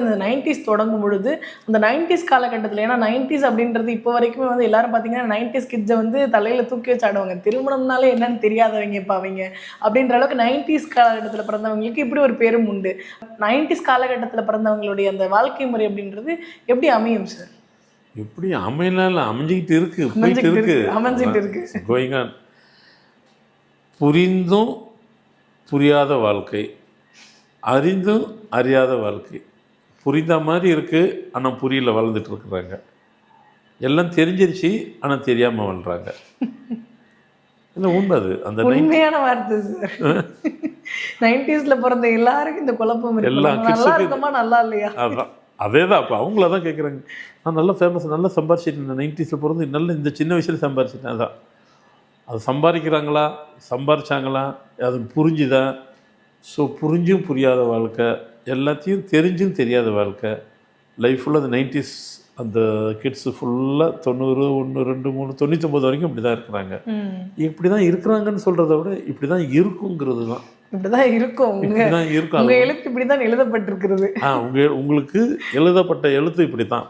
அந்த 90s தொடங்கும் பொழுது அந்த 90s காலகட்டத்தில், ஏன்னா 90s அப்படின்றது இப்போ வரைக்குமே வந்து எல்லாரும் பார்த்தீங்கன்னா 90s கிட்ஸை வந்து தலையில் தூக்கி வச்சு ஆடுவாங்க. திருமணம்னாலே என்னன்னு தெரியாதவங்க இப்போ அவங்க அப்படின்ற அளவுக்கு 90s காலகட்டத்தில் பிறந்தவங்களுக்கு இப்படி ஒரு பேரும் உண்டு. 90s காலகட்டத்தில் பிறந்தவங்களுடைய அந்த வாழ்க்கை முறை அப்படின்றது எப்படி அமையும் சார்? எப்படி அமையலாம், அமைஞ்சிக்கிட்டு இருக்கு, போயிட்டு இருக்கு, அமைஞ்சிட்டு இருக்கு. Going on. புரிந்தும் புரியாத வாழ்க்கை, அறிந்தும் அறியாத வாழ்க்கை. புரிந்த மாதிரி இருக்குது ஆனால் புரியல, வளர்ந்துட்டு இருக்கிறாங்க. எல்லாம் தெரிஞ்சிருச்சு ஆனால் தெரியாமல் வாழ்கிறாங்க. இல்லை உண்மை அது. அந்த உண்மையான வார்த்தை சார். 90ஸ்ல பிறந்த எல்லாருக்கும் இந்த குழப்பம் இருக்கு. எல்லா நல்லா இருக்குமா நல்லா இல்லையா? அதான் அதே தான். அப்போ அவங்கள தான் கேட்குறாங்க. நான் நல்லா ஃபேமஸ், நல்லா சம்பாரிச்சிட்டேன், 90ஸ்ல பிறந்து நல்ல இந்த சின்ன வயசில் சம்பாரிச்சிட்டேன். அதான் அது சம்பாதிக்கிறாங்களா, சம்பாரிச்சாங்களா, அது புரிஞ்சுதா? ஸோ புரிஞ்சும் புரியாத வாழ்க்கை, எல்லாத்தையும் தெரிஞ்சும் தெரியாத வாழ்க்கை. லைஃப் ஃபுல்லாக அந்த 90s அந்த கிட்ஸு ஃபுல்லாக 90, 1, 2, 3, 99 வரைக்கும் இப்படி தான் இருக்கிறாங்க. இப்படி தான் இருக்கிறாங்கன்னு சொல்கிறத விட இப்படி தான் இருக்குங்கிறது தான். இப்படி தான் இருக்கும். இப்படி தான் இருக்கும். உங்கள் எழுத்து இப்படி தான் எழுதப்பட்டிருக்கிறது. உங்களுக்கு எழுதப்பட்ட எழுத்து இப்படி தான்.